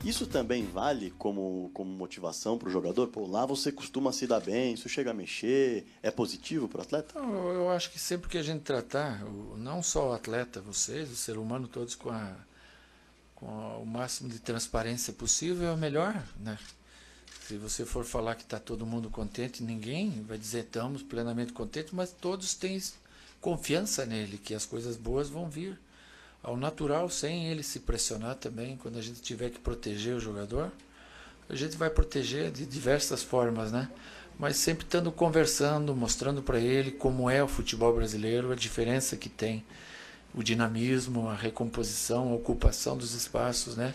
Isso também vale como motivação para o jogador? Pô, lá você costuma se dar bem, isso chega a mexer, é positivo para o atleta? Eu acho que sempre que a gente tratar, não só o atleta, vocês, o ser humano todos o máximo de transparência possível, é o melhor, né? Se você for falar que está todo mundo contente, ninguém vai dizer estamos plenamente contentes, mas todos têm confiança nele, que as coisas boas vão vir ao natural, sem ele se pressionar também. Quando a gente tiver que proteger o jogador, a gente vai proteger de diversas formas, né? Mas sempre estando conversando, mostrando para ele como é o futebol brasileiro, a diferença que tem, o dinamismo, a recomposição, a ocupação dos espaços, né?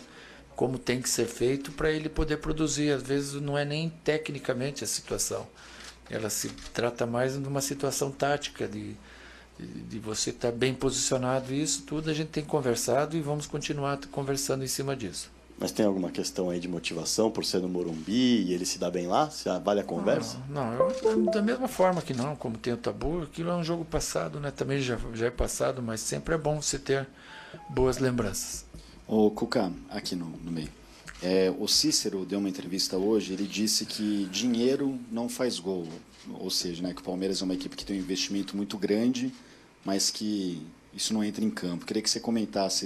Como tem que ser feito para ele poder produzir. Às vezes não é nem tecnicamente a situação, ela se trata mais de uma situação tática, de você estar bem posicionado. E isso tudo a gente tem conversado e vamos continuar conversando em cima disso. Mas tem alguma questão aí de motivação por ser no Morumbi e ele se dá bem lá? Vale a conversa? Da mesma forma que não, como tem o tabu, aquilo é um jogo passado, né? Também já é passado, mas sempre é bom você ter boas lembranças. Ô Cuca, aqui no meio. O Cícero deu uma entrevista hoje, ele disse que dinheiro não faz gol. Ou seja, né, que o Palmeiras é uma equipe que tem um investimento muito grande, mas que isso não entra em campo. Queria que você comentasse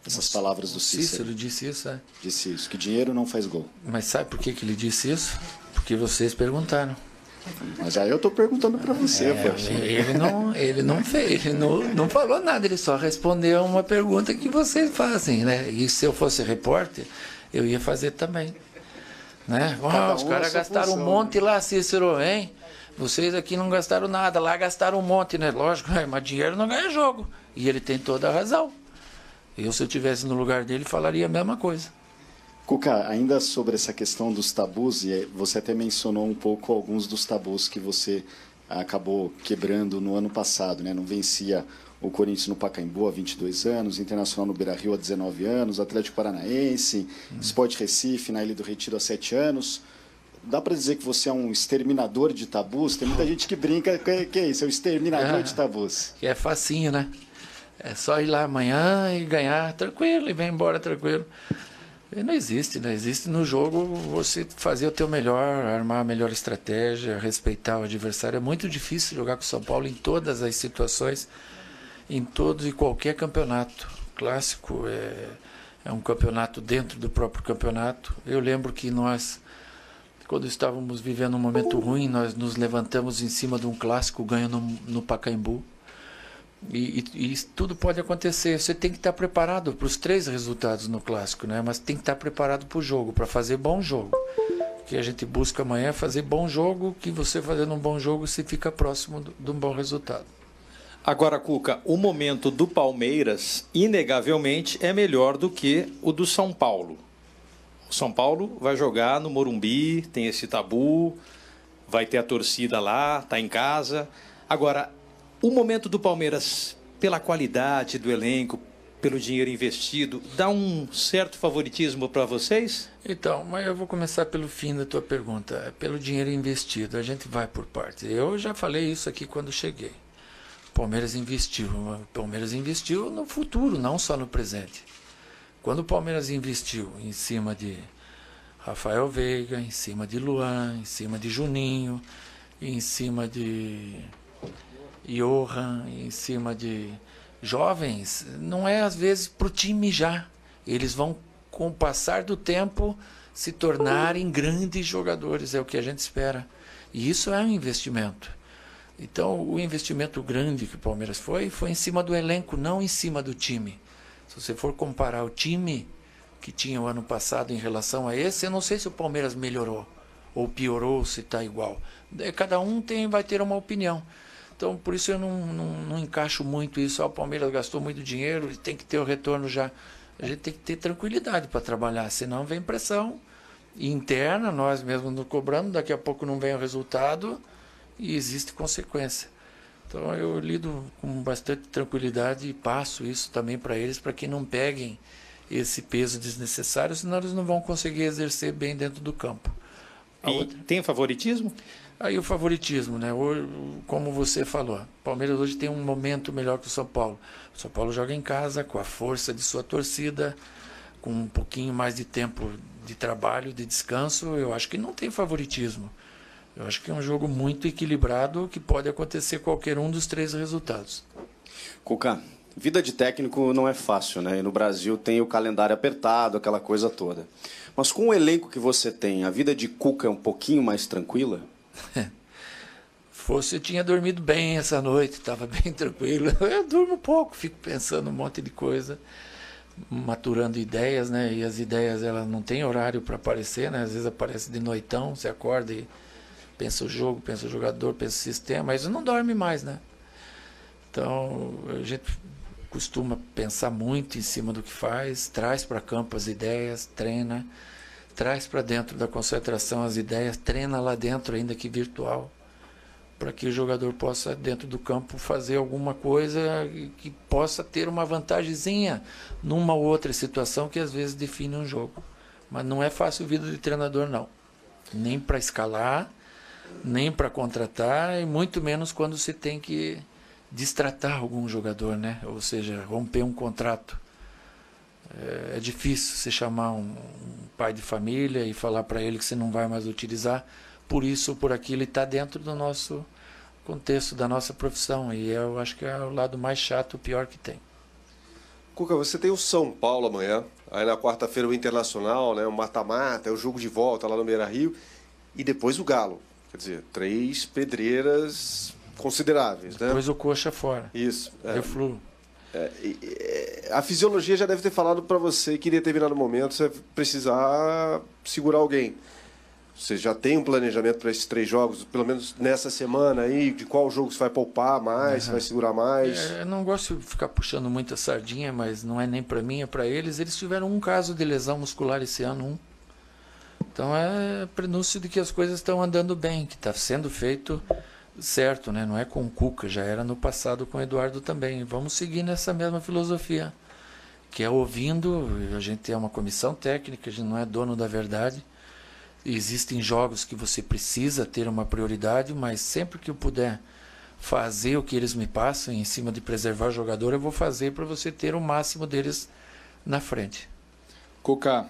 essas palavras do Cícero. Cícero disse isso, é? Disse isso, que dinheiro não faz gol. Mas sabe por que ele disse isso? Porque vocês perguntaram. Mas aí eu estou perguntando para você, poxa. Ele não falou nada, ele só respondeu uma pergunta que vocês fazem, né? E se eu fosse repórter, eu ia fazer também. Né? Os caras gastaram um monte lá, Cícero, hein? Vocês aqui não gastaram nada, lá gastaram um monte, né? Lógico, mas dinheiro não ganha jogo. E ele tem toda a razão. Eu, se eu estivesse no lugar dele, falaria a mesma coisa. Cuca, ainda sobre essa questão dos tabus, e você até mencionou um pouco alguns dos tabus que você acabou quebrando no ano passado, né? Não vencia o Corinthians no Pacaembu há 22 anos, Internacional no Beira-Rio há 19 anos, Atlético Paranaense, Sport Recife na Ilha do Retiro há 7 anos. Dá para dizer que você é um exterminador de tabus? Tem muita gente que brinca, que é isso? É um exterminador de tabus. Que é facinho, né? É só ir lá amanhã e ganhar tranquilo e vem embora tranquilo. Não existe, né? Existe no jogo você fazer o teu melhor, armar a melhor estratégia, respeitar o adversário. É muito difícil jogar com o São Paulo em todas as situações, em todo e qualquer campeonato. O clássico é um campeonato dentro do próprio campeonato. Eu lembro que nós, quando estávamos vivendo um momento ruim, nós nos levantamos em cima de um clássico ganho no Pacaembu. E tudo pode acontecer. Você tem que estar preparado para os 3 resultados no clássico, né? Mas tem que estar preparado para o jogo, para fazer bom jogo. O que a gente busca amanhã é fazer bom jogo, que você fazendo um bom jogo você fica próximo de um bom resultado. Agora, Cuca, o momento do Palmeiras, inegavelmente, é melhor do que o do São Paulo. O São Paulo vai jogar no Morumbi, tem esse tabu, vai ter a torcida lá, está em casa. Agora, o momento do Palmeiras, pela qualidade do elenco, pelo dinheiro investido, dá um certo favoritismo para vocês? Então, mas eu vou começar pelo fim da tua pergunta. Pelo dinheiro investido, a gente vai por partes. Eu já falei isso aqui quando cheguei. O Palmeiras investiu no futuro, não só no presente. Quando o Palmeiras investiu em cima de Rafael Veiga, em cima de Luan, em cima de Juninho, em cima de Johan, em cima de jovens, não é às vezes para o time já. Eles vão, com o passar do tempo, se tornarem grandes jogadores, é o que a gente espera. E isso é um investimento. Então, o investimento grande que o Palmeiras foi em cima do elenco, não em cima do time. Se você for comparar o time que tinha o ano passado em relação a esse, eu não sei se o Palmeiras melhorou ou piorou, se está igual. Cada um vai ter uma opinião. Então, por isso eu não encaixo muito isso. O Palmeiras gastou muito dinheiro e tem que ter o retorno já. A gente tem que ter tranquilidade para trabalhar, senão vem pressão interna, nós mesmos nos cobrando, daqui a pouco não vem o resultado e existe consequência. Então, eu lido com bastante tranquilidade e passo isso também para eles, para que não peguem esse peso desnecessário, senão eles não vão conseguir exercer bem dentro do campo. Tem favoritismo? Aí o favoritismo, né? Hoje, como você falou, o Palmeiras hoje tem um momento melhor que o São Paulo. O São Paulo joga em casa, com a força de sua torcida, com um pouquinho mais de tempo de trabalho, de descanso, eu acho que não tem favoritismo. Eu acho que é um jogo muito equilibrado que pode acontecer qualquer um dos 3 resultados. Cuca, vida de técnico não é fácil, né? E no Brasil tem o calendário apertado, aquela coisa toda. Mas com o elenco que você tem, a vida de Cuca é um pouquinho mais tranquila? Eu tinha dormido bem essa noite, estava bem tranquilo. Eu durmo pouco, fico pensando um monte de coisa, maturando ideias, né? E as ideias, elas não têm horário para aparecer, né? Às vezes aparece de noitão, você acorda e pensa o jogo, pensa o jogador, pensa o sistema, mas não dorme mais, né? Então, a gente costuma pensar muito em cima do que faz, traz para campo as ideias, treina, traz para dentro da concentração as ideias, treina lá dentro, ainda que virtual, para que o jogador possa, dentro do campo, fazer alguma coisa que possa ter uma vantagemzinha numa ou outra situação que às vezes define um jogo. Mas não é fácil a vida de treinador, não. Nem para escalar, nem para contratar, e muito menos quando se tem que destratar algum jogador, né? Ou seja, romper um contrato. É difícil você chamar um pai de família e falar para ele que você não vai mais utilizar por isso ou por aquilo. Ele está dentro do nosso contexto, da nossa profissão, e eu acho que é o lado mais chato, o pior que tem. Cuca, você tem o São Paulo amanhã, aí na quarta-feira o Internacional, né, o mata-mata, é o jogo de volta lá no Beira-Rio, e depois o Galo. Quer dizer, 3 pedreiras consideráveis, né? Depois o Coxa fora. Isso. Refluo. A fisiologia já deve ter falado para você que em determinado momento você vai precisar segurar alguém. Você já tem um planejamento para esses 3 jogos, pelo menos nessa semana aí, de qual jogo você vai poupar mais, se vai segurar mais? Eu não gosto de ficar puxando muita sardinha, mas não é nem para mim, é para eles. Eles tiveram um caso de lesão muscular esse ano, Então é prenúncio de que as coisas estão andando bem, que está sendo feito certo, né? Não é com o Cuca, já era no passado com o Eduardo também. Vamos seguir nessa mesma filosofia, que é ouvindo. A gente é uma comissão técnica, a gente não é dono da verdade. Existem jogos que você precisa ter uma prioridade, mas sempre que eu puder fazer o que eles me passam em cima de preservar o jogador, eu vou fazer para você ter o máximo deles na frente. Cuca,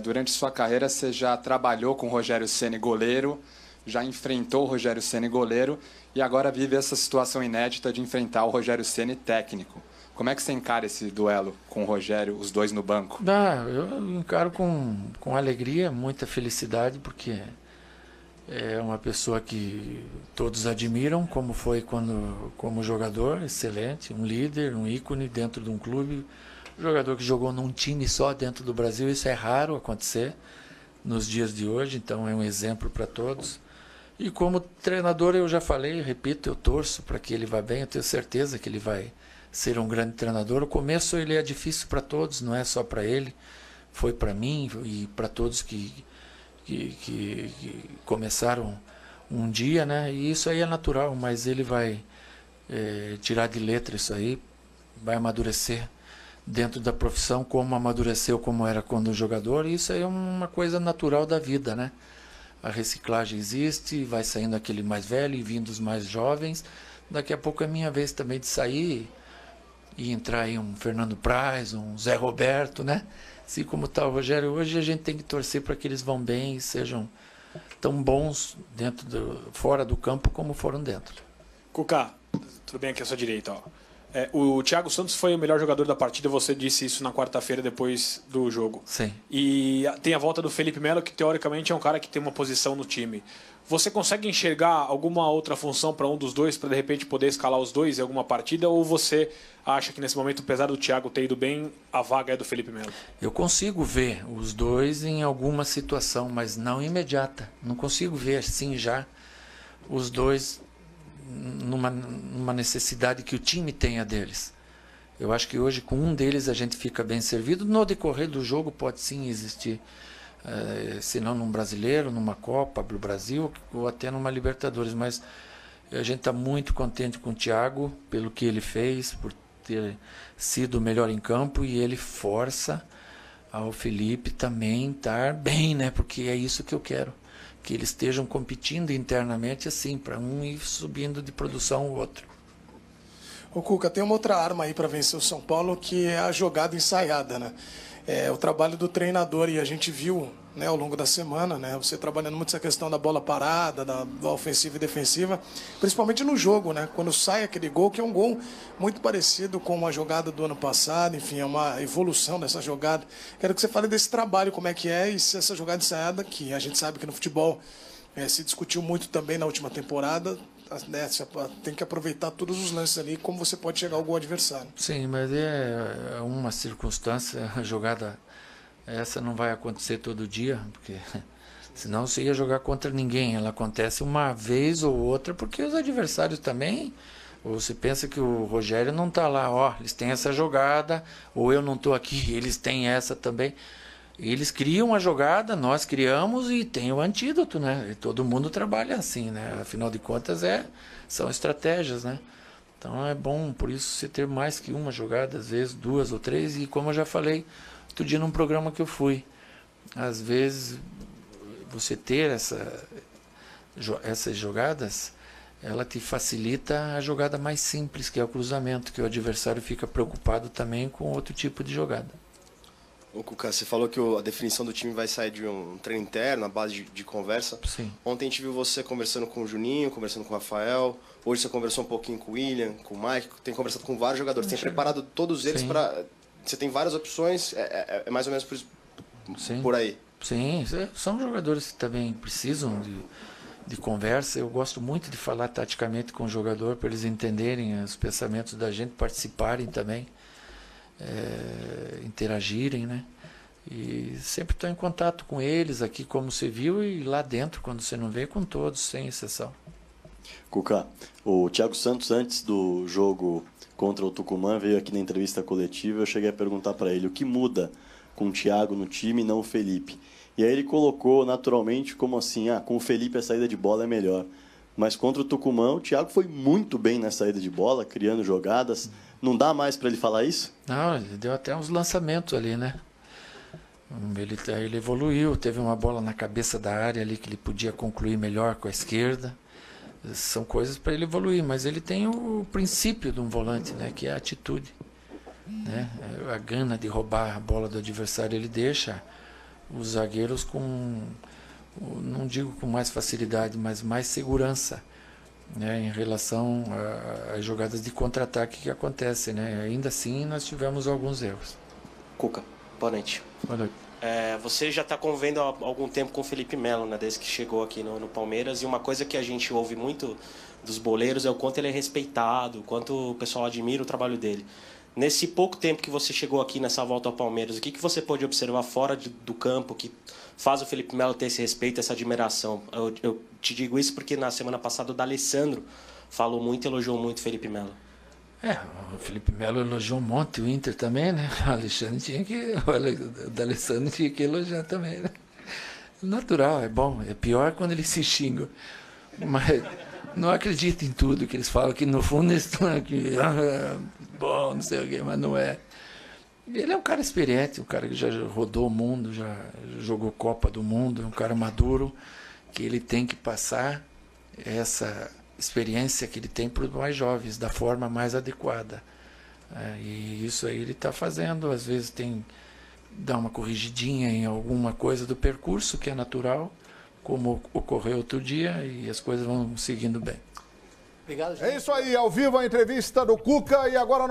durante sua carreira você já trabalhou com o Rogério Ceni goleiro, já enfrentou o Rogério Ceni goleiro e agora vive essa situação inédita de enfrentar o Rogério Ceni técnico. Como é que você encara esse duelo com o Rogério, os dois no banco? Eu encaro com alegria, muita felicidade, porque é uma pessoa que todos admiram, como foi como jogador, excelente, um líder, um ícone dentro de um clube, um jogador que jogou num time só dentro do Brasil, isso é raro acontecer nos dias de hoje, então é um exemplo para todos. E como treinador, eu já falei, repito, eu torço para que ele vá bem, eu tenho certeza que ele vai ser um grande treinador. O começo ele é difícil para todos, não é só para ele, foi para mim e para todos que começaram um dia, né? E isso aí é natural, mas ele vai tirar de letra isso aí, vai amadurecer dentro da profissão, como amadureceu, como era quando jogador, e isso aí é uma coisa natural da vida, né? A reciclagem existe, vai saindo aquele mais velho e vindo os mais jovens. Daqui a pouco é minha vez também de sair e entrar aí um Fernando Praz, um Zé Roberto, né? Assim como está o Rogério hoje, a gente tem que torcer para que eles vão bem e sejam tão bons fora do campo como foram dentro. Cuca, tudo bem aqui à sua direita, ó. O Thiago Santos foi o melhor jogador da partida, você disse isso na quarta-feira depois do jogo. Sim. E tem a volta do Felipe Melo, que teoricamente é um cara que tem uma posição no time. Você consegue enxergar alguma outra função para um dos dois, para de repente poder escalar os dois em alguma partida? Ou você acha que nesse momento, apesar do Thiago ter ido bem, a vaga é do Felipe Melo? Eu consigo ver os dois em alguma situação, mas não imediata. Não consigo ver assim já os dois numa necessidade que o time tenha deles. Eu acho que hoje com um deles a gente fica bem servido. No decorrer do jogo pode sim existir, se não num brasileiro, numa Copa do Brasil ou até numa Libertadores, mas a gente está muito contente com o Thiago pelo que ele fez, por ter sido o melhor em campo, e ele força ao Felipe também estar bem, né? Porque é isso que eu quero, que eles estejam competindo internamente assim, para um ir subindo de produção o outro. O Cuca, tem uma outra arma aí para vencer o São Paulo, que é a jogada ensaiada, né? o trabalho do treinador, e a gente viu, né, ao longo da semana, né, você trabalhando muito essa questão da bola parada, da ofensiva e defensiva, principalmente no jogo, né, quando sai aquele gol, que é um gol muito parecido com uma jogada do ano passado, enfim, é uma evolução dessa jogada. Quero que você fale desse trabalho, como é que é, e se essa jogada ensaiada, que a gente sabe que no futebol se discutiu muito também na última temporada, né, tem que aproveitar todos os lances ali, como você pode chegar ao gol adversário. Sim, mas é uma circunstância, a jogada essa não vai acontecer todo dia, porque senão você ia jogar contra ninguém. Ela acontece uma vez ou outra, porque os adversários também, ou você pensa que o Rogério não está lá, ó, eles têm essa jogada, ou eu não estou aqui, eles têm essa também. Eles criam a jogada, nós criamos e tem o antídoto, né? E todo mundo trabalha assim, né? Afinal de contas, são estratégias, né? Então é bom, por isso, você ter mais que uma jogada, às vezes 2 ou 3, e como eu já falei outro dia num programa que eu fui, às vezes você ter essas jogadas, ela te facilita a jogada mais simples, que é o cruzamento, que o adversário fica preocupado também com outro tipo de jogada. Ô, Cuca, você falou que a definição do time vai sair de um treino interno, a base de conversa. Sim. Ontem a gente viu você conversando com o Juninho, conversando com o Rafael. Hoje você conversou um pouquinho com o William, com o Mike. Tem conversado com vários jogadores. Tem preparado todos eles para... Você tem várias opções. É mais ou menos por aí. Sim, são jogadores que também precisam de conversa. Eu gosto muito de falar taticamente com o jogador para eles entenderem os pensamentos da gente, participarem também. Interagirem, né? E sempre estou em contato com eles aqui, como você viu, e lá dentro, quando você não vê, com todos, sem exceção. Cuca, o Thiago Santos, antes do jogo contra o Tucumã, veio aqui na entrevista coletiva. Eu cheguei a perguntar para ele o que muda com o Thiago no time e não o Felipe. E aí ele colocou naturalmente como assim, com o Felipe a saída de bola é melhor. Mas contra o Tucumã, o Thiago foi muito bem na saída de bola, criando jogadas. Não dá mais para ele falar isso? Não, ele deu até uns lançamentos ali, né? Ele evoluiu, teve uma bola na cabeça da área ali que ele podia concluir melhor com a esquerda. São coisas para ele evoluir, mas ele tem o princípio de um volante, né? Que é a atitude, né? A gana de roubar a bola do adversário. Ele deixa os zagueiros com, não digo com mais facilidade, mas mais segurança, né, em relação às jogadas de contra-ataque que acontecem, né? Ainda assim, nós tivemos alguns erros. Cuca, boa noite. Boa noite. Você já está convivendo há algum tempo com o Felipe Melo, né, desde que chegou aqui no Palmeiras, e uma coisa que a gente ouve muito dos boleiros é o quanto ele é respeitado, o quanto o pessoal admira o trabalho dele. Nesse pouco tempo que você chegou aqui nessa volta ao Palmeiras, o que você pôde observar fora do campo que faz o Felipe Melo ter esse respeito, essa admiração? Eu te digo isso porque na semana passada o D'Alessandro falou muito e elogiou muito o Felipe Melo. O Felipe Melo elogiou um monte, o Inter também, né? O D'Alessandro tinha que elogiar também, né? Natural, é bom. É pior quando eles se xingam. Mas não acredito em tudo que eles falam, que no fundo eles estão aqui, bom, não sei o quê, mas não é. Ele é um cara experiente, um cara que já rodou o mundo, já jogou Copa do Mundo, é um cara maduro, que ele tem que passar essa experiência que ele tem para os mais jovens, da forma mais adequada. E isso aí ele está fazendo, às vezes tem dá uma corrigidinha em alguma coisa do percurso, que é natural, como ocorreu outro dia, e as coisas vão seguindo bem. Obrigado, gente. É isso aí, ao vivo a entrevista do Cuca, e agora nós